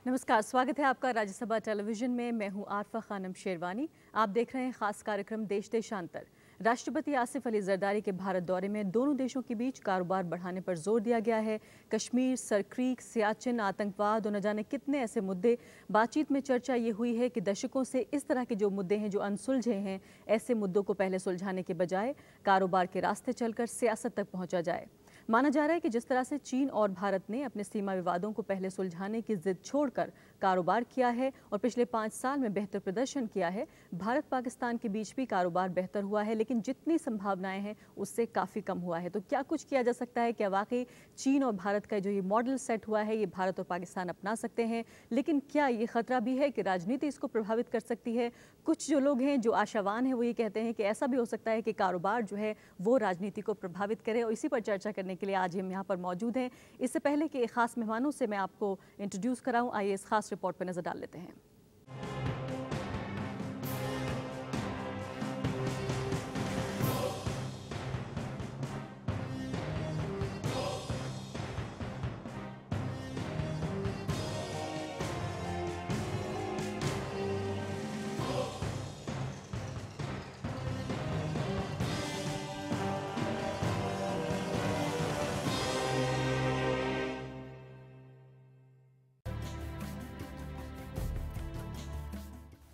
नमस्कार, स्वागत है आपका राज्यसभा टेलीविजन में। मैं हूं आरफा खानम शेरवानी। आप देख रहे हैं खास कार्यक्रम देश देशांतर। राष्ट्रपति आसिफ अली जरदारी के भारत दौरे में दोनों देशों के बीच कारोबार बढ़ाने पर जोर दिया गया है। कश्मीर, सरक्रीक, सियाचिन, आतंकवाद और न जाने कितने ऐसे मुद्दे बातचीत में चर्चा ये हुई है कि दशकों से इस तरह के जो मुद्दे हैं जो अनसुलझे हैं, ऐसे मुद्दों को पहले सुलझाने के बजाय कारोबार के रास्ते चलकर सियासत तक पहुंचा जाए। माना जा रहा है कि जिस तरह से चीन और भारत ने अपने सीमा विवादों को पहले सुलझाने की जिद छोड़कर कारोबार किया है और पिछले 5 साल में बेहतर प्रदर्शन किया है, भारत पाकिस्तान के बीच भी कारोबार बेहतर हुआ है, लेकिन जितनी संभावनाएं हैं उससे काफ़ी कम हुआ है। तो क्या कुछ किया जा सकता है? क्या वाकई चीन और भारत का जो ये मॉडल सेट हुआ है ये भारत और पाकिस्तान अपना सकते हैं? लेकिन क्या ये खतरा भी है कि राजनीति इसको प्रभावित कर सकती है? कुछ जो लोग हैं जो आशावान हैं वो ये कहते हैं कि ऐसा भी हो सकता है कि कारोबार जो है वो राजनीति को प्रभावित करे, और इसी पर चर्चा करने के लिए आज हम यहाँ पर मौजूद हैं। इससे पहले कि खास मेहमानों से मैं आपको इंट्रोड्यूस कराऊं, आइए इस खास रिपोर्ट पर नजर डाल लेते हैं।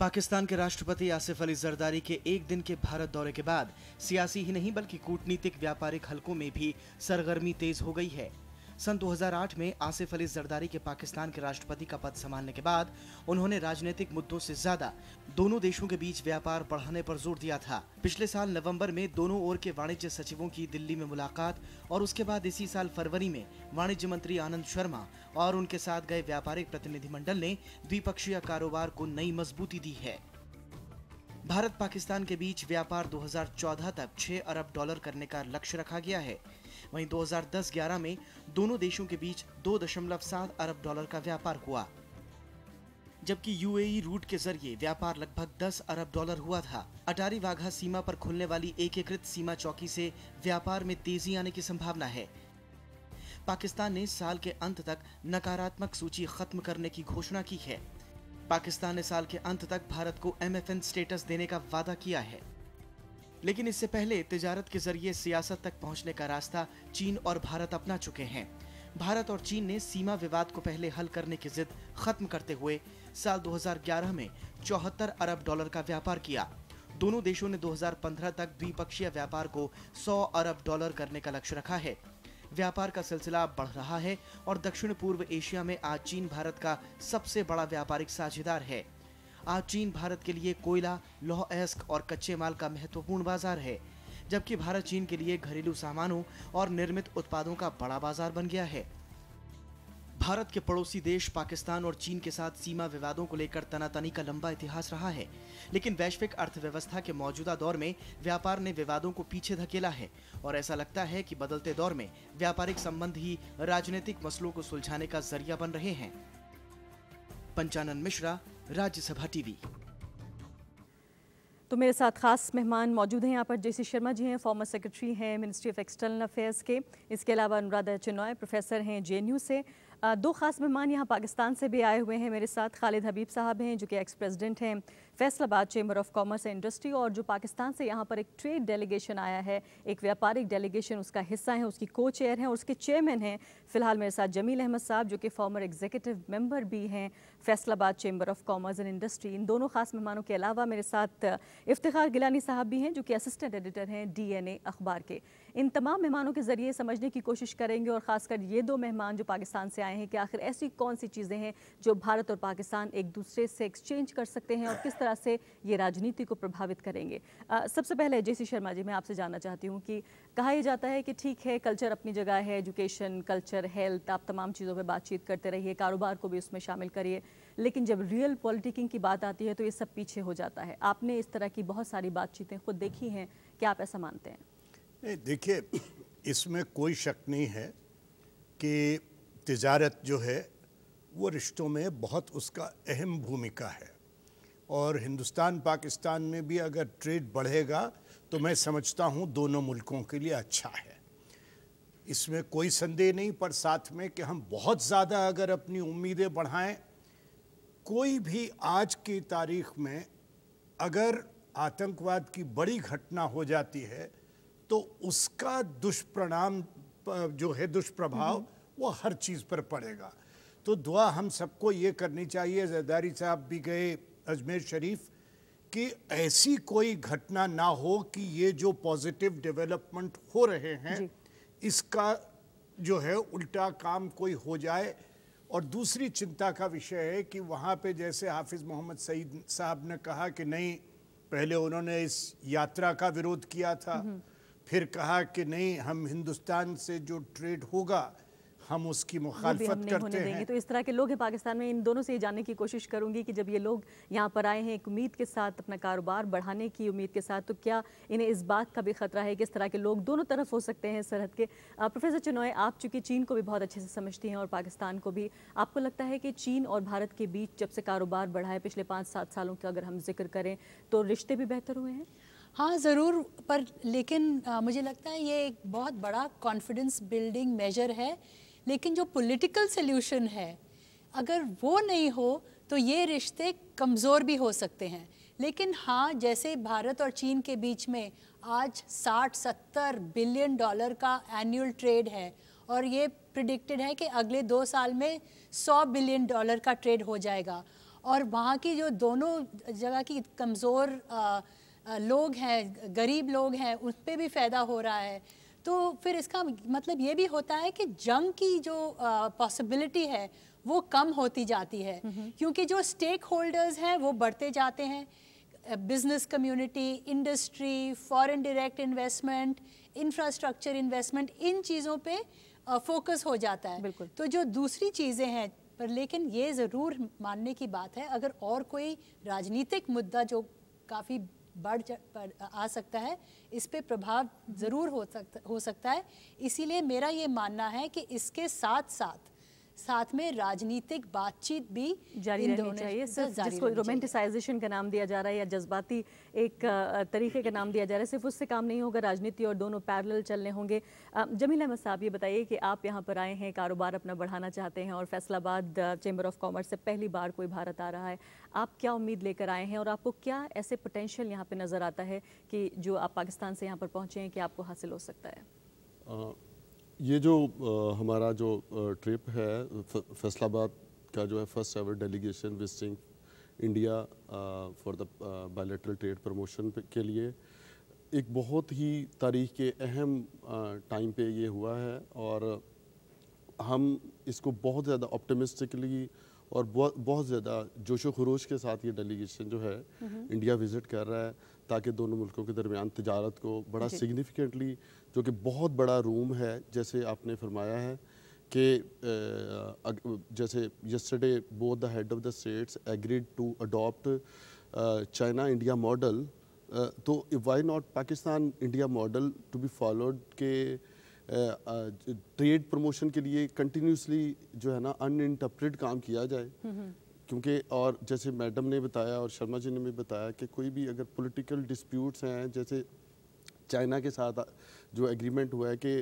पाकिस्तान के राष्ट्रपति आसिफ अली जरदारी के एक दिन के भारत दौरे के बाद सियासी ही नहीं बल्कि कूटनीतिक व्यापारिक हलकों में भी सरगर्मी तेज हो गई है। सन 2008 में आसिफ अली जरदारी के पाकिस्तान के राष्ट्रपति का पद संभालने के बाद उन्होंने राजनीतिक मुद्दों से ज्यादा दोनों देशों के बीच व्यापार बढ़ाने पर जोर दिया था। पिछले साल नवंबर में दोनों ओर के वाणिज्य सचिवों की दिल्ली में मुलाकात और उसके बाद इसी साल फरवरी में वाणिज्य मंत्री आनंद शर्मा और उनके साथ गए व्यापारिक प्रतिनिधिमंडल ने द्विपक्षीय कारोबार को नई मजबूती दी है। भारत पाकिस्तान के बीच व्यापार 2014 तक 6 अरब डॉलर करने का लक्ष्य रखा गया है। वहीं 2010-11 में दोनों देशों के बीच 2.7 अरब डॉलर का व्यापार हुआ, जबकि यूएई रूट के जरिए व्यापार लगभग 10 अरब डॉलर हुआ था। अटारी वाघा सीमा पर खुलने वाली एकीकृत सीमा चौकी से व्यापार में तेजी आने की संभावना है। पाकिस्तान ने साल के अंत तक नकारात्मक सूची खत्म करने की घोषणा की है। पाकिस्तान ने साल के अंत तक भारत को MFN स्टेटस देने का वादा किया है, लेकिन इससे पहले तिजारत के जरिए सियासत तक पहुंचने का रास्ता चीन और भारत अपना चुके हैं। भारत और चीन ने सीमा विवाद को पहले हल करने की जिद खत्म करते हुए साल 2011 में 74 अरब डॉलर का व्यापार किया। दोनों देशों ने 2015 तक द्विपक्षीय व्यापार को 100 अरब डॉलर करने का लक्ष्य रखा है। व्यापार का सिलसिला बढ़ रहा है और दक्षिण पूर्व एशिया में आज चीन भारत का सबसे बड़ा व्यापारिक साझेदार है। आज चीन भारत के लिए कोयला, लौह अयस्क और कच्चे माल का महत्वपूर्ण बाजार है, जबकि भारत चीन के लिए घरेलू सामानों और निर्मित उत्पादों का बड़ा बाजार बन गया है। भारत के पड़ोसी देश पाकिस्तान और चीन के साथ सीमा विवादों को लेकर तनातनी का लंबा इतिहास रहा है, लेकिन वैश्विक अर्थव्यवस्था के मौजूदा दौर में व्यापार ने विवादों को पीछे धकेला है और ऐसा लगता है कि बदलते दौर में व्यापारिक संबंध ही राजनीतिक मसलों को सुलझाने का जरिया बन रहे हैं। पंचानन मिश्रा, राज्यसभा टीवी। तो मेरे साथ खास मेहमान मौजूद हैं। यहाँ पर JC शर्मा जी हैं, फॉर्मर सेक्रेटरी हैं मिनिस्ट्री ऑफ एक्सटर्नल अफेयर्स के। इसके अलावा अनुराधा चिनॉय प्रोफेसर हैं JNU से। दो खास मेहमान यहाँ पाकिस्तान से भी आए हुए हैं मेरे साथ। खालिद हबीब साहब हैं जो कि एक्स प्रेसिडेंट हैं Faisalabad chamber of commerce and industry, और जो पाकिस्तान से यहाँ पर एक ट्रेड डेलीगेशन आया है, एक व्यापारिक डेलीगेशन, उसका हिस्सा है, उसकी को चेयर हैं और उसके चेयरमैन हैं फिलहाल मेरे साथ जमील अहमद साहब जो कि फॉर्मर एग्जीक्यूटिव मेंबर भी हैं Faisalabad chamber of commerce and industry. इन दोनों खास मेहमानों के अलावा मेरे साथ इफ्तिखार गिलानी साहब भी हैं जो कि असिस्टेंट एडिटर हैं DNA अखबार के। इन तमाम मेहमानों के जरिए समझने की कोशिश करेंगे, और खासकर ये दो मेहमान जो पाकिस्तान से आए हैं, कि आखिर ऐसी कौन सी चीज़ें हैं जो भारत और पाकिस्तान एक दूसरे से एक्सचेंज कर सकते हैं और किस तरह से ये राजनीति को प्रभावित करेंगे। सबसे पहले JC शर्मा जी, मैं आपसे जानना चाहती हूँ कि कहा यह जाता है कि ठीक है, कल्चर अपनी जगह है, एजुकेशन, कल्चर, हेल्थ, आप तमाम चीज़ों पर बातचीत करते रहिए, कारोबार को भी उसमें शामिल करिए, लेकिन जब रियल पॉलिटिकिंग की बात आती है तो ये सब पीछे हो जाता है। आपने इस तरह की बहुत सारी बातचीतें खुद देखी हैं, क्या आप ऐसा मानते हैं? नहीं, देखिए, इसमें कोई शक नहीं है कि तिजारत जो है वो रिश्तों में बहुत उसका अहम भूमिका है, और हिंदुस्तान पाकिस्तान में भी अगर ट्रेड बढ़ेगा तो मैं समझता हूँ दोनों मुल्कों के लिए अच्छा है, इसमें कोई संदेह नहीं। पर साथ में कि हम बहुत ज़्यादा अगर अपनी उम्मीदें बढ़ाएं कोई भी आज की तारीख में अगर आतंकवाद की बड़ी घटना हो जाती है तो उसका दुष्परिणाम जो है, दुष्प्रभाव, वो हर चीज़ पर पड़ेगा। तो दुआ हम सबको ये करनी चाहिए, जरदारी साहब भी गए अजमेर शरीफ, कि ऐसी कोई घटना ना हो कि ये जो पॉजिटिव डेवलपमेंट हो रहे हैं इसका जो है उल्टा काम कोई हो जाए। और दूसरी चिंता का विषय है कि वहाँ पे जैसे हाफिज़ मोहम्मद सईद साहब ने कहा कि नहीं, पहले उन्होंने इस यात्रा का विरोध किया था, फिर कहा कि नहीं, हम हिंदुस्तान से जो ट्रेड होगा हम उसकी मुखालफत करते हैं। तो इस तरह के लोग हैं पाकिस्तान में। इन दोनों से ये जानने की कोशिश करूंगी कि जब ये लोग यहाँ पर आए हैं एक उम्मीद के साथ, अपना कारोबार बढ़ाने की उम्मीद के साथ, तो क्या इन्हें इस बात का भी खतरा है कि इस तरह के लोग दोनों तरफ हो सकते हैं सरहद के? प्रोफेसर चिनॉय, आप चूंकि चीन को भी बहुत अच्छे से समझती हैं और पाकिस्तान को भी, आपको लगता है कि चीन और भारत के बीच जब से कारोबार बढ़ा है पिछले 5-7 सालों का अगर हम जिक्र करें, तो रिश्ते भी बेहतर हुए हैं? हाँ ज़रूर, पर लेकिन मुझे लगता है ये एक बहुत बड़ा कॉन्फिडेंस बिल्डिंग मेजर है, लेकिन जो पॉलिटिकल सल्यूशन है अगर वो नहीं हो तो ये रिश्ते कमज़ोर भी हो सकते हैं। लेकिन हाँ, जैसे भारत और चीन के बीच में आज 60-70 बिलियन डॉलर का एनुअल ट्रेड है और ये प्रिडिक्टेड है कि अगले 2 साल में 100 बिलियन डॉलर का ट्रेड हो जाएगा, और वहाँ की जो दोनों जगह की कमज़ोर लोग हैं, गरीब लोग हैं, उस पर भी फ़ायदा हो रहा है। तो फिर इसका मतलब ये भी होता है कि जंग की जो पॉसिबिलिटी है वो कम होती जाती है, क्योंकि जो स्टेक होल्डर्स हैं वो बढ़ते जाते हैं। Business community, industry, foreign direct investment, infrastructure investment, इन चीज़ों पे फोकस हो जाता है। तो जो दूसरी चीज़ें हैं, पर लेकिन ये ज़रूर मानने की बात है, अगर और कोई राजनीतिक मुद्दा जो काफ़ी बढ़ आ सकता है, इस पे प्रभाव ज़रूर हो सकता है। इसीलिए मेरा ये मानना है कि इसके साथ में राजनीतिक बातचीत भी जारी रहनी चाहिए। सिर्फ जिसको रोमांटिसाइजेशन का नाम दिया जा रहा है या जज्बाती एक तरीके का नाम दिया जा रहा है, सिर्फ उससे काम नहीं होगा, राजनीति और दोनों पैरेलल चलने होंगे। जमील अहमद साहब, ये बताइए कि आप यहाँ पर आए हैं, कारोबार अपना बढ़ाना चाहते हैं और फैसलाबाद चैम्बर ऑफ कॉमर्स से पहली बार कोई भारत आ रहा है, आप क्या उम्मीद लेकर आए हैं और आपको क्या ऐसे पोटेंशियल यहाँ पर नज़र आता है कि जो आप पाकिस्तान से यहाँ पर पहुँचे हैं कि आपको हासिल हो सकता है? ये जो हमारा जो ट्रिप है, फैसलाबाद का जो है first ever delegation visiting India for the bilateral trade promotion के लिए, एक बहुत ही तारीख के अहम टाइम पे ये हुआ है और हम इसको बहुत ज़्यादा ऑप्टिमिस्टिकली और बहुत ज़्यादा जोशो खरोश के साथ ये डेलीगेशन जो है इंडिया विज़िट कर रहा है, ताकि दोनों मुल्कों के दरमियान तिजारत को बड़ा सिग्निफिकेंटली, जो कि बहुत बड़ा रूम है, जैसे आपने फरमाया है कि जैसे yesterday both the head of the states agreed to adopt China India model, तो why not Pakistan India model to be followed के ट्रेड प्रमोशन के लिए कंटिन्यूसली जो है ना अनइंटरप्रेटेड काम किया जाए। क्योंकि और जैसे मैडम ने बताया और शर्मा जी ने भी बताया कि कोई भी अगर पॉलिटिकल डिस्प्यूट्स हैं, जैसे चाइना के साथ जो एग्रीमेंट हुआ है कि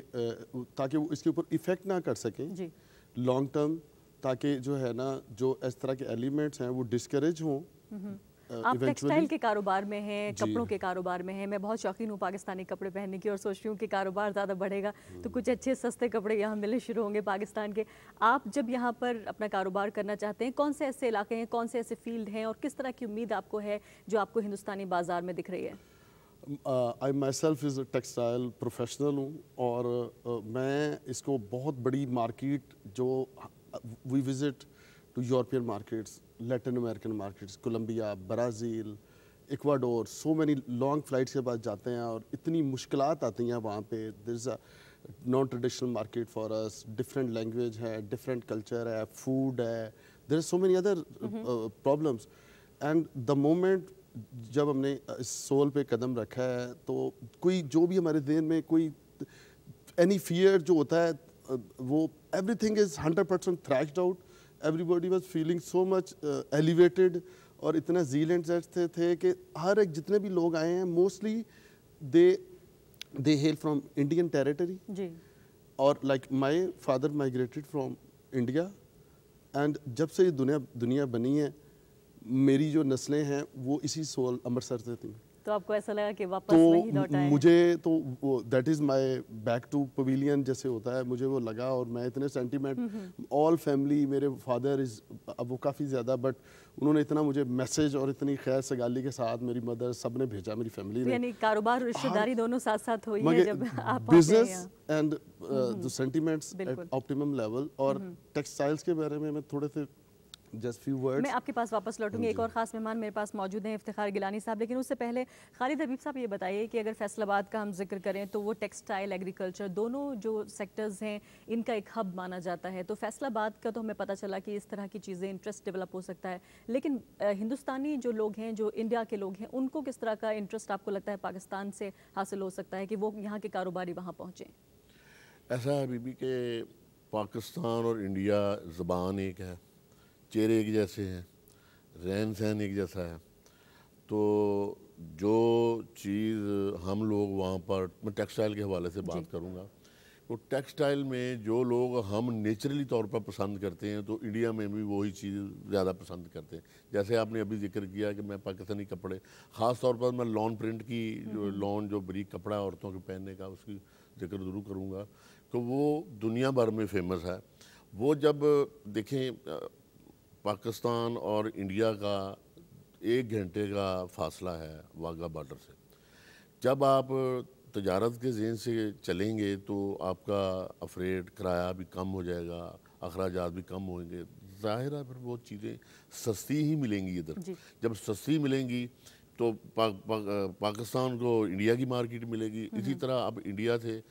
ताकि वो इसके ऊपर इफ़ेक्ट ना कर सकें लॉन्ग टर्म, ताकि जो है ना जो इस तरह के एलिमेंट्स हैं वो डिस्करेज हों। आप टेक्सटाइल के कारोबार में हैं, कपड़ों के कारोबार में हैं। मैं बहुत शौकीन हूँ पाकिस्तानी कपड़े पहनने की और सोच रही हूँ कि कारोबार ज़्यादा बढ़ेगा तो कुछ अच्छे सस्ते कपड़े यहाँ मिलने शुरू होंगे पाकिस्तान के। आप जब यहाँ पर अपना कारोबार करना चाहते हैं, कौन से ऐसे इलाके हैं, कौन से ऐसे फील्ड हैं और किस तरह की उम्मीद आपको है जो आपको हिंदुस्तानी बाज़ार में दिख रही है? I myself is textile professional हूँ और मैं इसको बहुत बड़ी मार्केट जो we visit to European markets, Latin American markets, Colombia, Brazil, Ecuador, so many long flights के बाद जाते हैं और इतनी मुश्किलात आती हैं वहाँ पे। There is a non traditional market for us, different language है, डिफरेंट कल्चर है, फूड है, there are so many other problems. And the moment जब हमने इस सोल पे कदम रखा है तो कोई जो भी हमारे देन में कोई एनी फियर जो होता है वो everything is 100% thrashed out. Everybody was feeling so much elevated और इतना ज़ीलेंट थे कि हर एक जितने भी लोग आए हैं mostly they hail from Indian territory जी। और like my father migrated from India and जब से ये दुनिया बनी है मेरी जो नस्लें हैं वो इसी सोल अमृतसर से थी। तो आपको ऐसा लगा कि वापस वही लौट तो आए? मुझे तो that is my back to pavilion जैसे होता है, मुझे वो लगा। और मैं इतने सेंटीमेंट, ऑल फैमिली, मेरे फादर इज़, अब वो काफ़ी ज़्यादा, बट उन्होंने इतना मुझे मैसेज और इतनी खैर सगाली के साथ मेरी मदर सब ने भेजा, मेरी फैमिली ने। यानी कारोबार और रिश्तेदारी दोनों साथ साथ हुई है जब आप business and the sentiments at optimum level. और टेक्सटाइल्स के बारे में मैं थोड़े से जस्ट फ्यू वर्ड्स। मैं आपके पास वापस लौटूंगी। एक और ख़ास मेहमान मेरे पास मौजूद हैं, इफ्तिखार गिलानी साहब। लेकिन उससे पहले खालिद हबीब साहब ये बताइए कि अगर फैसलाबाद का हम जिक्र करें तो वो टेक्सटाइल, एग्रीकल्चर दोनों जो सेक्टर्स हैं इनका एक हब माना जाता है। तो फैसलाबाद का तो हमें पता चला कि इस तरह की चीज़ें, इंटरेस्ट डेवलप हो सकता है। लेकिन हिंदुस्तानी जो लोग हैं, जो इंडिया के लोग हैं, उनको किस तरह का इंटरेस्ट आपको लगता है पाकिस्तान से हासिल हो सकता है कि वो यहाँ के कारोबारी वहाँ पहुँचें? ऐसा है बीबी के पाकिस्तान और इंडिया ज़बान एक है, चेहरे एक जैसे हैं, रहन सहन एक जैसा है। तो जो चीज़ हम लोग वहाँ पर, मैं टेक्सटाइल के हवाले से बात करूँगा, तो टेक्सटाइल में जो लोग हम नेचुरली तौर पर पसंद करते हैं तो इंडिया में भी वही चीज़ ज़्यादा पसंद करते हैं। जैसे आपने अभी जिक्र किया कि मैं पाकिस्तानी कपड़े, ख़ास तौर पर मैं लॉन प्रिंट की, जो बरीक कपड़ा औरतों के पहनने का, उसकी जिक्र ज़रूर करूँगा। तो वो दुनिया भर में फेमस है। वो जब देखें, पाकिस्तान और इंडिया का 1 घंटे का फासला है वाघा बॉर्डर से। जब आप तजारत के ज़हन से चलेंगे तो आपका अफरेट किराया भी कम हो जाएगा, अखराजात भी कम होंगे। ज़ाहिर है फिर वो चीज़ें सस्ती ही मिलेंगी इधर। जब सस्ती मिलेंगी तो पाकिस्तान को इंडिया की मार्केट मिलेगी। इसी तरह अब इंडिया से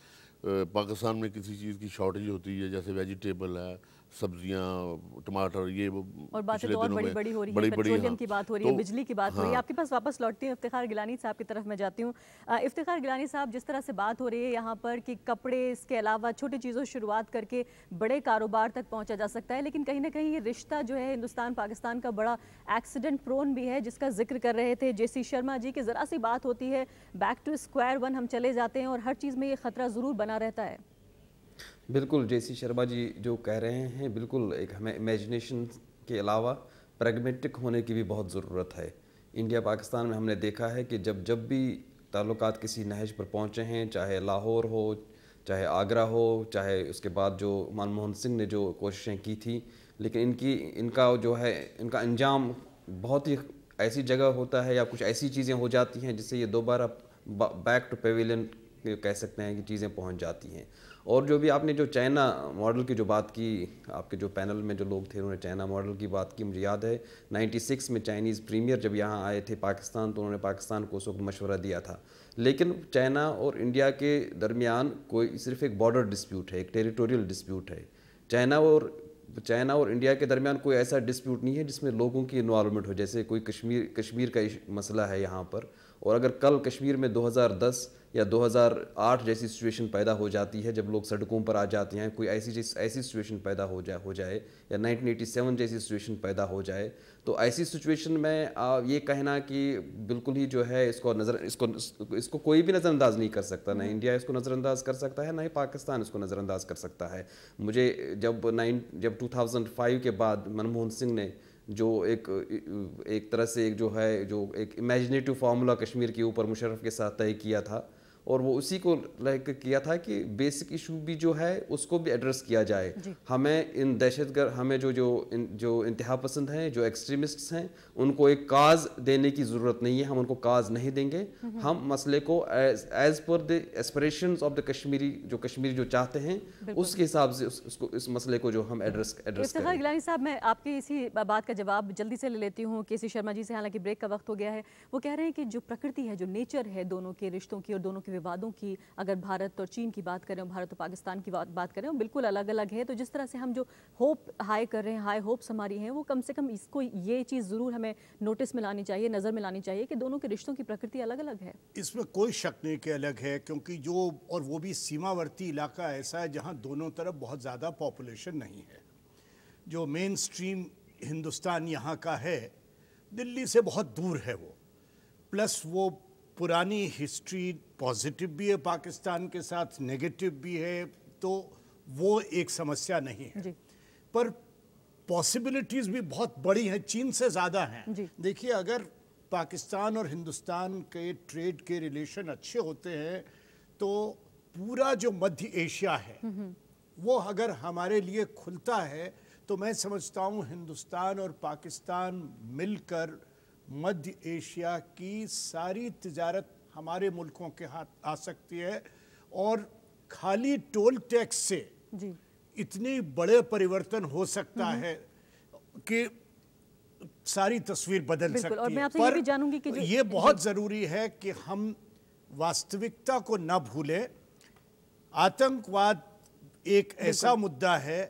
पाकिस्तान में किसी चीज़ की शॉर्टेज होती है, जैसे वेजिटेबल है, सब्जियां, टमाटर, ये वो और बातें तो और बड़ी बड़ी हो रही है, पेट्रोलियम की बात हो रही है, बिजली की बात हो रही है। आपके पास वापस लौटती हूँ, इफ्तिखार गिलानी साहब की तरफ मैं जाती हूँ। इफ्तिखार गिलानी साहब, जिस तरह से बात हो रही है यहाँ पर कि कपड़े, इसके अलावा छोटी चीज़ों से शुरुआत करके बड़े कारोबार तक पहुँचा जा सकता है, लेकिन कहीं ना कहीं ये रिश्ता जो है हिंदुस्तान पाकिस्तान का बड़ा एक्सीडेंट प्रोन भी है, जिसका जिक्र कर रहे थे JC शर्मा जी की। ज़रा सी बात होती है, बैक टू स्क्वायर वन हम चले जाते हैं और हर चीज़ में ये ख़तरा ज़रूर बना रहता है। बिल्कुल JC शर्मा जी जो कह रहे हैं, बिल्कुल एक हमें इमेजिनेशन के अलावा प्रैग्मेटिक होने की भी बहुत ज़रूरत है। इंडिया पाकिस्तान में हमने देखा है कि जब भी ताल्लुकात किसी नहज पर पहुँचे हैं, चाहे लाहौर हो, चाहे आगरा हो, चाहे उसके बाद जो मनमोहन सिंह ने जो कोशिशें की थी, लेकिन इनका जो है, इनका अंजाम बहुत ही ऐसी जगह होता है या कुछ ऐसी चीज़ें हो जाती हैं जिससे ये दोबारा बैक टू पेविलियन कह सकते हैं कि चीज़ें पहुंच जाती हैं। और जो भी आपने जो चाइना मॉडल की जो बात की, आपके जो पैनल में जो लोग थे उन्होंने चाइना मॉडल की बात की। मुझे याद है 96 में चाइनीज़ प्रीमियर जब यहाँ आए थे पाकिस्तान, तो उन्होंने पाकिस्तान को उस वक्त मशवरा दिया था। लेकिन चाइना और इंडिया के दरमियान कोई सिर्फ एक बॉर्डर डिस्प्यूट है, एक टेरिटोरियल डिस्प्यूट है। चाइना और इंडिया के दरमियान कोई ऐसा डिस्प्यूट नहीं है जिसमें लोगों की इन्वॉल्वमेंट हो। जैसे कोई कश्मीर का मसला है यहाँ पर, और अगर कल कश्मीर में 2010 या 2008 जैसी सिचुएशन पैदा हो जाती है, जब लोग सड़कों पर आ जाते हैं, कोई ऐसी सिचुएशन पैदा हो जाए या 1987 जैसी सिचुएशन पैदा हो जाए, तो ऐसी सिचुएशन में ये कहना कि बिल्कुल ही जो है इसको कोई भी नज़रअंदाज नहीं कर सकता। ना इंडिया इसको नज़रअंदाज कर सकता है, ना ही पाकिस्तान इसको नज़रअंदाज कर सकता है। मुझे जब 2005 के बाद मनमोहन सिंह ने जो एक तरह से एक इमेजिनेटिव फार्मूला कश्मीर के ऊपर मुशर्रफ के साथ तय किया था, और वो उसी को लाइक किया था कि बेसिक इशू भी जो है उसको भी एड्रेस किया जाए। हमें इन दहशतगर्द, हमें जो इंतहा पसंद हैं, जो एक्सट्रीमिस्ट्स हैं, उनको एक काज देने की ज़रूरत नहीं है। हम उनको काज नहीं देंगे। हम मसले को as per the aspirations of the Kashmiri जो चाहते हैं उसके हिसाब से इस मसले को जो हम एड्रेस इफ्तिखार गिलानी साहब, मैं आपकी इसी बात का जवाब जल्दी से ले लेती हूँ JC शर्मा जी से, हालांकि ब्रेक का वक्त हो गया है। वो कह रहे हैं कि जो प्रकृति है, जो नेचर है दोनों के रिश्तों की और दोनों के विवादों की, अगर भारत और चीन की बात करें, भारत और पाकिस्तान की बात करें, वो बिल्कुल अलग अलग है। तो जिस तरह से हम जो होप हाई कर रहे हैं, हाई होप्स हमारी हैं, वो कम से कम इसको ये चीज़ ज़रूर हमें नोटिस में लानी चाहिए, नज़र में लानी चाहिए कि दोनों के रिश्तों की प्रकृति अलग अलग है। इसमें कोई शक नहीं कि अलग है, क्योंकि वो भी सीमावर्ती इलाका ऐसा है जहाँ दोनों तरफ बहुत ज़्यादा पॉपुलेशन नहीं है। जो मेन स्ट्रीम हिंदुस्तान यहाँ का है, दिल्ली से बहुत दूर है वो, प्लस वो पुरानी हिस्ट्री पॉजिटिव भी है पाकिस्तान के साथ, नेगेटिव भी है, तो वो एक समस्या नहीं है। पर पॉसिबिलिटीज़ भी बहुत बड़ी हैं, चीन से ज़्यादा हैं। जी। देखिए, अगर पाकिस्तान और हिंदुस्तान के ट्रेड के रिलेशन अच्छे होते हैं तो पूरा जो मध्य एशिया है वो अगर हमारे लिए खुलता है तो मैं समझता हूँ हिंदुस्तान और पाकिस्तान मिलकर मध्य एशिया की सारी तिजारत हमारे मुल्कों के हाथ आ सकती है, और खाली टोल टैक्स से जी इतनी बड़े परिवर्तन हो सकता है कि सारी तस्वीर बदल बिल्कुल। सकती और मैं है। आपसे ये भी जानूंगी कि ये बहुत ज़रूरी है कि हम वास्तविकता को न भूलें। आतंकवाद एक ऐसा मुद्दा है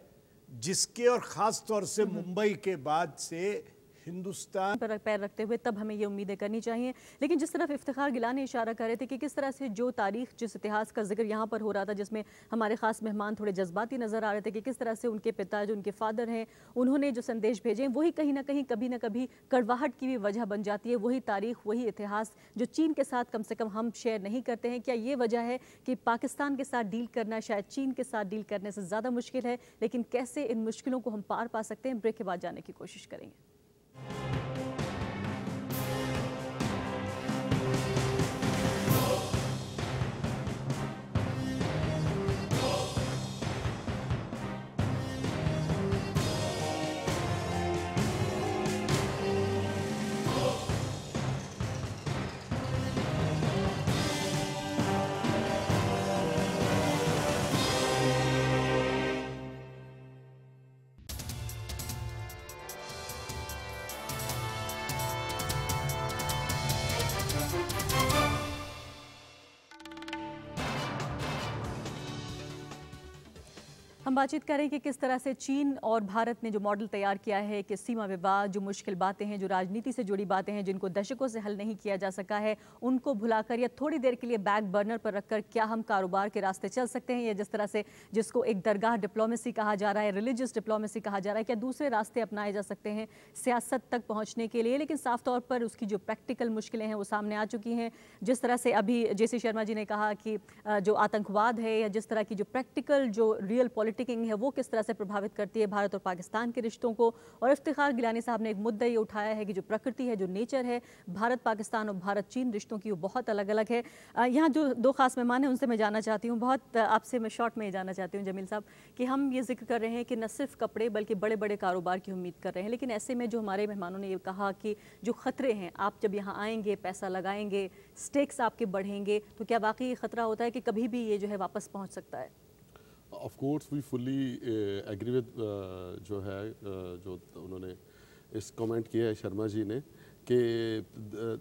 जिसके और ख़ास तौर से मुंबई के बाद से हिंदुस्तान पर पैर रखते हुए तब हमें ये उम्मीदें करनी चाहिए। लेकिन जिस तरफ इफ्तिखार गिलानी इशारा कर रहे थे कि किस तरह से जो तारीख, जिस इतिहास का जिक्र यहाँ पर हो रहा था, जिसमें हमारे ख़ास मेहमान थोड़े जज्बाती नज़र आ रहे थे कि किस तरह से उनके पिता जो उनके फादर हैं उन्होंने जो संदेश भेजे वही कहीं ना कहीं कभी ना कभी कड़वाहट की भी वजह बन जाती है। वही तारीख, वही इतिहास जो चीन के साथ कम से कम हम शेयर नहीं करते हैं। क्या ये वजह है कि पाकिस्तान के साथ डील करना शायद चीन के साथ डील करने से ज़्यादा मुश्किल है? लेकिन कैसे इन मुश्किलों को हम पार पा सकते हैं, ब्रेक के बाद जानने की कोशिश करेंगे। हम बातचीत करें कि किस तरह से चीन और भारत ने जो मॉडल तैयार किया है कि सीमा विवाद, जो मुश्किल बातें हैं, जो राजनीति से जुड़ी बातें हैं, जिनको दशकों से हल नहीं किया जा सका है, उनको भुलाकर या थोड़ी देर के लिए बैक बर्नर पर रखकर क्या हम कारोबार के रास्ते चल सकते हैं, या जिस तरह से जिसको एक दरगाह डिप्लोमेसी कहा जा रहा है, रिलीजियस डिप्लोमेसी कहा जा रहा है, क्या दूसरे रास्ते अपनाए जा सकते हैं सियासत तक पहुँचने के लिए? लेकिन साफ तौर पर उसकी जो प्रैक्टिकल मुश्किलें हैं वो सामने आ चुकी हैं। जिस तरह से अभी JC शर्मा जी ने कहा कि जो आतंकवाद है या जिस तरह की जो प्रैक्टिकल जो रियल पॉलिटिकिंग है वो किस तरह से प्रभावित करती है भारत और पाकिस्तान के रिश्तों को। और इफ्तिखार गिलानी साहब ने एक मुद्दा ये उठाया है कि जो प्रकृति है, जो नेचर है भारत पाकिस्तान और भारत चीन रिश्तों की, वो बहुत अलग अलग है। यहाँ जो दो खास मेहमान हैं उनसे मैं जानना चाहती हूँ, बहुत आपसे मैं शॉर्ट में ये जानना चाहती हूँ जमील साहब, कि हम ये जिक्र कर रहे हैं कि न सिर्फ कपड़े बल्कि बड़े बड़े कारोबार की उम्मीद कर रहे हैं, लेकिन ऐसे में जो हमारे मेहमानों ने ये कहा कि जो खतरे हैं, आप जब यहाँ आएंगे, पैसा लगाएंगे, स्टेक्स आपके बढ़ेंगे, तो क्या वाकई ये खतरा होता है कि कभी भी ये जो है वापस पहुँच सकता है? Of course we fully agree with जो है जो उन्होंने इस कमेंट किया है शर्मा जी ने, कि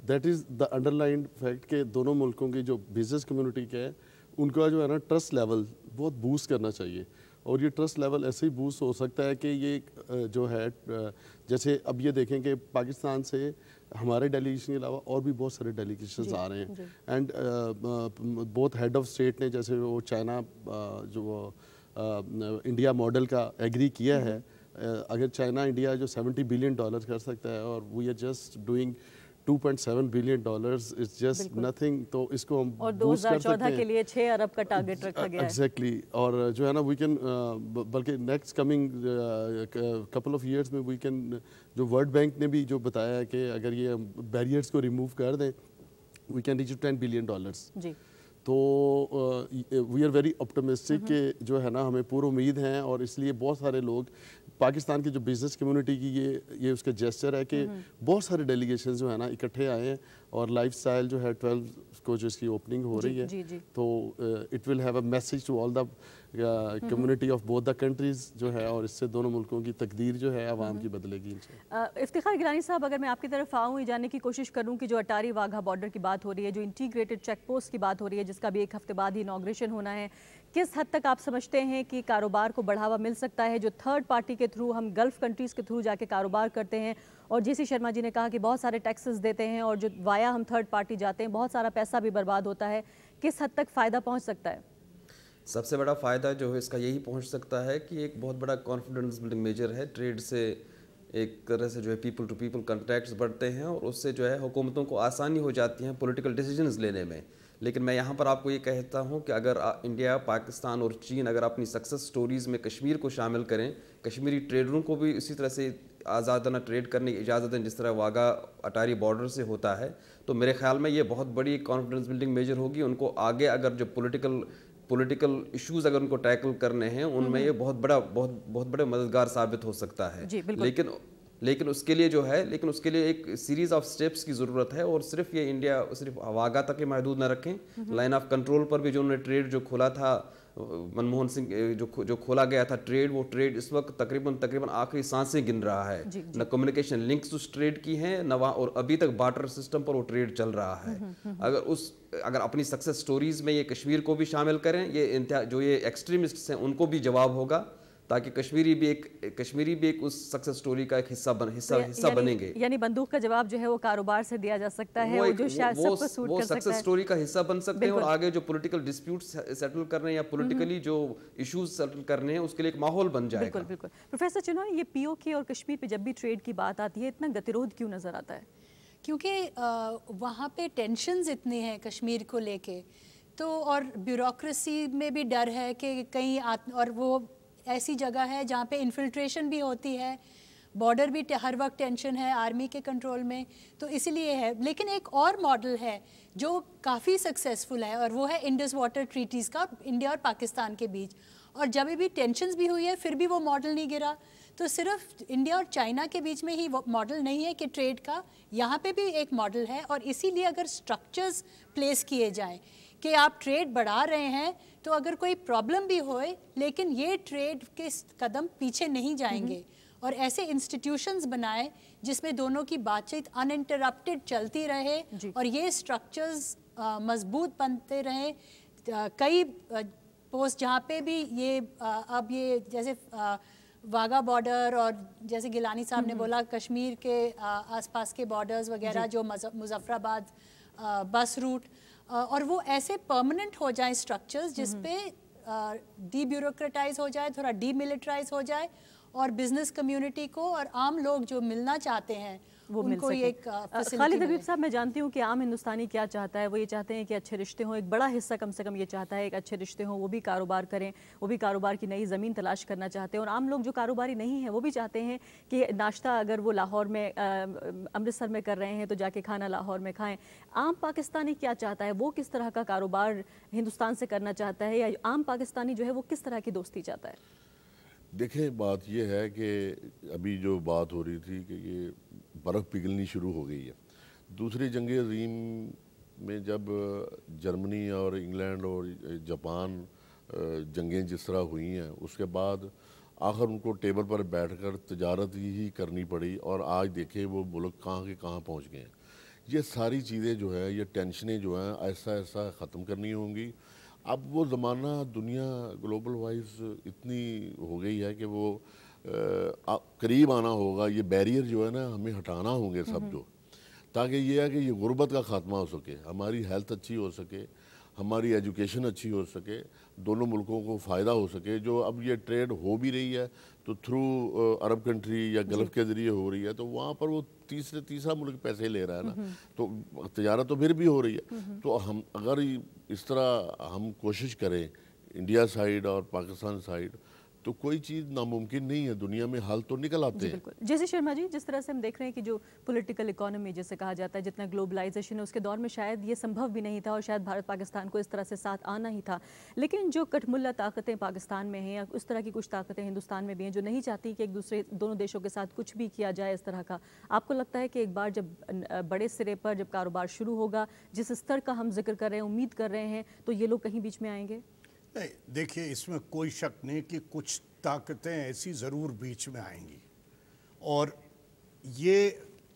that is the underlined fact कि दोनों मुल्कों की जो बिजनेस कम्युनिटी का है उनका जो है ना ट्रस्ट लेवल बहुत बूस्ट करना चाहिए। और ये ट्रस्ट लेवल ऐसे ही बूस्ट हो सकता है कि ये जो है, जैसे अब ये देखें कि पाकिस्तान से हमारे डेलीगेशन के अलावा और भी बहुत सारे डेलीगेशंस आ रहे हैं, एंड बहुत हेड ऑफ स्टेट ने, जैसे वो चाइना जो इंडिया मॉडल का एग्री किया है, अगर चाइना इंडिया जो $70 बिलियन कर सकता है और we are just doing $2.7 billion is just nothing, तो इसको हम और बूस्ट कर सकते 2014 हैं। के लिए 6 अरब का टारगेट रखा गया है। एग्जैक्टली। और जो है ना वी कैन, बल्कि next coming couple of years में वी कैन, जो वर्ल्ड बैंक ने भी जो बताया है कि अगर ये बैरियर्स को रिमूव कर दें वी कैन रीच $10 बिलियन। जी। तो वी आर वेरी ऑप्टिमिस्टिक कि जो है ना हमें पूरी उम्मीद है, और इसलिए बहुत सारे लोग पाकिस्तान की जो बिजनेस कम्युनिटी की ये उसका जेस्चर है कि बहुत सारे डेलीगेशन जो है ना इकट्ठे आए हैं, और लाइफस्टाइल जो है 12 को जो इसकी ओपनिंग हो रही है, तो it will have a message to all the community of both the countries जो है, और इससे दोनों मुल्कों की तकदीर जो है आवाम की बदलेगी। इफ्तिखार गिलानी साहब, अगर मैं आपकी तरफ आऊँ, ये जानने की कोशिश करूँ कि जो अटारी वाघा बॉर्डर की बात हो रही है, जो इंटीग्रेटेड चेक पोस्ट की बात हो रही है, जिसका भी एक हफ्ते बाद ही इनॉग्रेशन होना है, किस हद तक आप समझते हैं कि कारोबार को बढ़ावा मिल सकता है? जो थर्ड पार्टी के थ्रू, हम गल्फ कंट्रीज़ के थ्रू जाके कारोबार करते हैं, और JC शर्मा जी ने कहा कि बहुत सारे टैक्सेस देते हैं, और जो वाया हम थर्ड पार्टी जाते हैं बहुत सारा पैसा भी बर्बाद होता है, किस हद तक फ़ायदा पहुंच सकता है? सबसे बड़ा फ़ायदा जो है इसका यही पहुंच सकता है कि एक बहुत बड़ा कॉन्फिडेंस बिल्डिंग मेजर है। ट्रेड से एक तरह से जो है पीपल टू पीपल कॉन्टैक्ट्स बढ़ते हैं, और उससे जो है हुकूमतों को आसानी हो जाती है पॉलिटिकल डिसीजंस लेने में, लेकिन मैं यहाँ पर आपको ये कहता हूँ कि अगर इंडिया, पाकिस्तान और चीन अगर अपनी सक्सेस स्टोरीज़ में कश्मीर को शामिल करें, कश्मीरी ट्रेडरों को भी इसी तरह से आज़ादाना ट्रेड करने की इजाज़त दें जिस तरह वाघा अटारी बॉर्डर से होता है, तो मेरे ख्याल में ये बहुत बड़ी कॉन्फिडेंस बिल्डिंग मेजर होगी। उनको आगे अगर जो पॉलिटिकल इश्यूज़ अगर उनको टैकल करने हैं, उनमें ये बहुत बड़ा मददगार साबित हो सकता है। लेकिन उसके लिए एक सीरीज ऑफ स्टेप्स की ज़रूरत है, और सिर्फ ये इंडिया सिर्फ वाघा तक ही महदूद न रखें। लाइन ऑफ कंट्रोल पर भी जो उन्होंने ट्रेड जो खोला था, मनमोहन सिंह जो खोला गया था ट्रेड, वो ट्रेड इस वक्त तकरीबन आखिरी सांसें गिन रहा है। न कम्युनिकेशन लिंक्स उस ट्रेड की हैं, न वहाँ, और अभी तक बार्टर सिस्टम पर वो ट्रेड चल रहा है। अगर अपनी सक्सेस स्टोरीज में ये कश्मीर को भी शामिल करें, जो ये एक्सट्रीमिस्ट्स हैं उनको भी जवाब होगा, ताकि कश्मीरी भी एक उस सक्सेस स्टोरी का एक हिस्सा बनेंगे। यानी बंदूक का जवाब जो है वो कारोबार से दिया जा सकता है, वो जो शायद सबको सूट कर सकता है, सक्सेस स्टोरी का हिस्सा बन सकते हैं, और आगे जो पॉलिटिकल डिस्प्यूट्स सेटल करने या पॉलिटिकली जो इश्यूज सेटल करने हैं उसके लिए एक माहौल बन जाएगा। बिल्कुल। प्रोफेसर चिनॉय, ये पीओके और कश्मीर पे जब भी ट्रेड की बात आती है, इतना गतिरोध क्यों नजर आता है? क्योंकि वहाँ पे टेंशन्स इतने हैं कश्मीर को लेके, तो और ब्यूरोक्रेसी में भी डर है कि कहीं और वो ऐसी जगह है जहाँ पे इन्फिल्ट्रेशन भी होती है, बॉर्डर भी हर वक्त टेंशन है आर्मी के कंट्रोल में, तो इसीलिए है। लेकिन एक और मॉडल है जो काफ़ी सक्सेसफुल है, और वो है इंडस वाटर ट्रीटीज़ का इंडिया और पाकिस्तान के बीच। और जब भी टेंशन्स भी हुई है फिर भी वो मॉडल नहीं गिरा। तो सिर्फ इंडिया और चाइना के बीच में ही वो मॉडल नहीं है कि ट्रेड का, यहाँ पे भी एक मॉडल है। और इसीलिए अगर स्ट्रक्चर्स प्लेस किए जाएँ कि आप ट्रेड बढ़ा रहे हैं, तो अगर कोई प्रॉब्लम भी होए, लेकिन ये ट्रेड के कदम पीछे नहीं जाएंगे, और ऐसे इंस्टीट्यूशंस बनाए जिसमें दोनों की बातचीत अनइंटरप्टेड चलती रहे, और ये स्ट्रक्चर्स मजबूत बनते रहे। कई पोस्ट जहाँ पे भी ये अब ये जैसे वाघा बॉर्डर, और जैसे गिलानी साहब ने बोला कश्मीर के आसपास के बॉर्डर्स वगैरह, जो मुजफ्फराबाद बस रूट, और वो ऐसे परमानेंट हो जाए स्ट्रक्चर्स जिसपे डीब्यूरोक्रेटाइज हो जाए, थोड़ा डीमिलिटराइज हो जाए, और बिजनेस कम्युनिटी को और आम लोग जो मिलना चाहते हैं वो उनको मिल सके। खालिद हबीब साहब, मैं जानती हूँ कि आम हिंदुस्तानी क्या चाहता है, वो ये चाहते हैं कि अच्छे रिश्ते हों, एक बड़ा हिस्सा कम से कम ये चाहता है कि अच्छे रिश्ते हों, वो भी कारोबार करें, वो भी कारोबार की नई ज़मीन तलाश करना चाहते हैं। और आम लोग जो कारोबारी नहीं हैं वो भी चाहते हैं कि नाश्ता अगर वो लाहौर में अमृतसर में कर रहे हैं तो जाके खाना लाहौर में खाएँ। आम पाकिस्तानी क्या चाहता है, वो किस तरह का कारोबार हिंदुस्तान से करना चाहता है, या आम पाकिस्तानी जो है वो किस तरह की दोस्ती चाहता है? देखें, बात यह है कि अभी जो बात हो रही थी कि ये बर्फ़ पिघलनी शुरू हो गई है। दूसरी जंग अज़ीम में जब जर्मनी और इंग्लैंड और जापान जंगें जिस तरह हुई हैं, उसके बाद आखिर उनको टेबल पर बैठकर तजारत ही करनी पड़ी, और आज देखें वो मुल्क कहाँ के कहाँ पहुँच गए हैं। ये सारी चीज़ें जो है, ये टेंशनें जो हैं, ऐसा ऐसा ख़त्म करनी होंगी। अब वो ज़माना दुनिया ग्लोबल वाइज इतनी हो गई है कि वो करीब आना होगा। ये बैरियर जो है ना, हमें हटाना होंगे सब जो, ताकि ये है कि ये गुर्बत का ख़ात्मा हो सके, हमारी हेल्थ अच्छी हो सके, हमारी एजुकेशन अच्छी हो सके, दोनों मुल्कों को फ़ायदा हो सके। जो अब ये ट्रेड हो भी रही है तो थ्रू अरब कंट्री या गल्फ़ के ज़रिए हो रही है, तो वहाँ पर वो तीसरा मुल्क पैसे ले रहा है ना, तो तजारत तो फिर भी हो रही है। तो हम अगर इस तरह हम कोशिश करें इंडिया साइड और पाकिस्तान साइड, तो कोई चीज़ नामुमकिन नहीं है, दुनिया में हल तो निकल आते हैं। जैसे शर्मा जी, जिस तरह से हम देख रहे हैं कि जो पॉलिटिकल इकोनॉमी जैसे कहा जाता है, जितना ग्लोबलाइजेशन है, उसके दौर में शायद ये संभव भी नहीं था, और शायद भारत पाकिस्तान को इस तरह से साथ आना ही था। लेकिन जो कठमुल्ला ताकतें पाकिस्तान में हैं, या उस तरह की कुछ ताकतें हिंदुस्तान में भी हैं जो नहीं चाहती कि दोनों देशों के साथ कुछ भी किया जाए इस तरह का, आपको लगता है कि एक बार जब बड़े सिरे पर जब कारोबार शुरू होगा, जिस स्तर का हम जिक्र कर रहे हैं, उम्मीद कर रहे हैं, तो ये लोग कहीं बीच में आएंगे? नहीं, देखिए, इसमें कोई शक नहीं कि कुछ ताकतें ऐसी ज़रूर बीच में आएंगी, और ये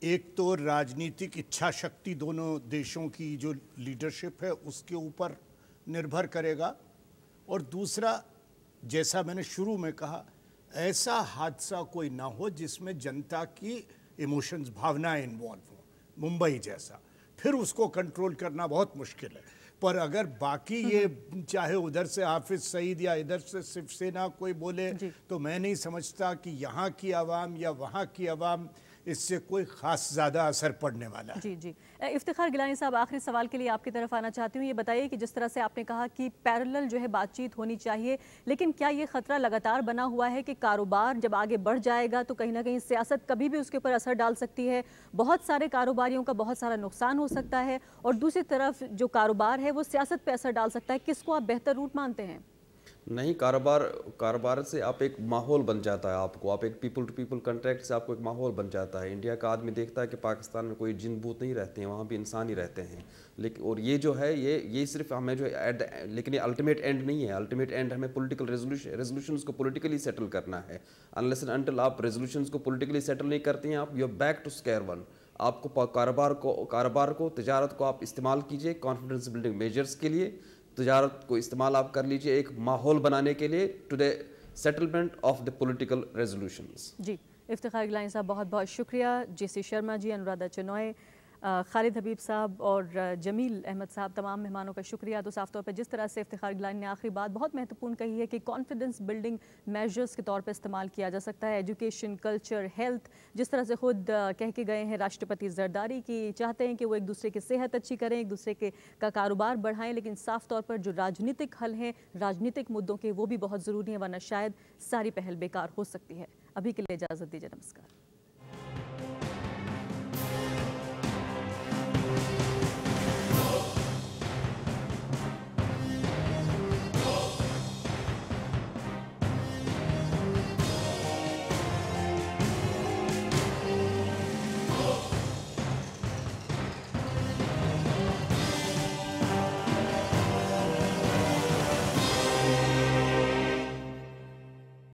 एक तो राजनीतिक इच्छा शक्ति दोनों देशों की जो लीडरशिप है उसके ऊपर निर्भर करेगा, और दूसरा, जैसा मैंने शुरू में कहा, ऐसा हादसा कोई ना हो जिसमें जनता की इमोशंस, भावनाएं इन्वॉल्व हों, मुंबई जैसा, फिर उसको कंट्रोल करना बहुत मुश्किल है। पर अगर बाकी ये चाहे उधर से हाफिज सईद या इधर से शिवसेना कोई बोले, तो मैं नहीं समझता कि यहाँ की आवाम या वहाँ की आवाम इससे कोई ख़ास ज़्यादा असर पड़ने वाला है। जी जी। इफ्तिखार गिलानी साहब, आखिरी सवाल के लिए आपकी तरफ आना चाहती हूँ। ये बताइए कि जिस तरह से आपने कहा कि पैरेलल जो है बातचीत होनी चाहिए, लेकिन क्या ये खतरा लगातार बना हुआ है कि कारोबार जब आगे बढ़ जाएगा तो कहीं ना कहीं सियासत कभी भी उसके ऊपर असर डाल सकती है, बहुत सारे कारोबारियों का बहुत सारा नुकसान हो सकता है, और दूसरी तरफ जो कारोबार है वो सियासत पे असर डाल सकता है। किसको आप बेहतर रूट मानते हैं? नहीं, कारोबार से आप एक माहौल बन जाता है, आपको आप एक पीपल टू पीपल कॉन्टैक्ट से आपको एक माहौल बन जाता है। इंडिया का आदमी देखता है कि पाकिस्तान में कोई जिन भूत नहीं रहते हैं, वहाँ भी इंसान ही रहते हैं। लेकिन और ये जो है ये सिर्फ हमें जो लेकिन ये अल्टीमेट एंड नहीं है। अल्टीमेट एंड हमें पॉलिटिकल रेजोल्यूशंस को पॉलिटिकली सेटल करना है। अनलेस एंड अनटिल आप रेजोल्यूशंस को पॉलिटिकली सेटल नहीं करते हैं, आप you are back to square one. आपको कारोबार को तिजारत को आप इस्तेमाल कीजिए कॉन्फिडेंस बिल्डिंग मेजर्स के लिए, तिजारत को इस्तेमाल आप कर लीजिए एक माहौल बनाने के लिए to the settlement of the political resolutions. जी, इफ्तिखार गिलानी साहब बहुत बहुत शुक्रिया। जेसी शर्मा जी, अनुराधा चिनॉय, खालिद हबीब साहब और जमील अहमद साहब, तमाम मेहमानों का शुक्रिया। तो साफ तौर पर जिस तरह से इफ्तिखार गिलानी ने आखिरी बात बहुत महत्वपूर्ण कही है कि कॉन्फिडेंस बिल्डिंग मेजर्स के तौर पर इस्तेमाल किया जा सकता है। एजुकेशन, कल्चर, हेल्थ, जिस तरह से खुद कह के गए हैं राष्ट्रपति जरदारी की चाहते हैं कि वो एक दूसरे की सेहत अच्छी करें, एक दूसरे का कारोबार बढ़ाएं, लेकिन साफ तौर पर जो राजनीतिक हल हैं राजनीतिक मुद्दों के, वो भी बहुत ज़रूरी है, वरना शायद सारी पहल बेकार हो सकती है। अभी के लिए इजाज़त दीजिए, नमस्कार।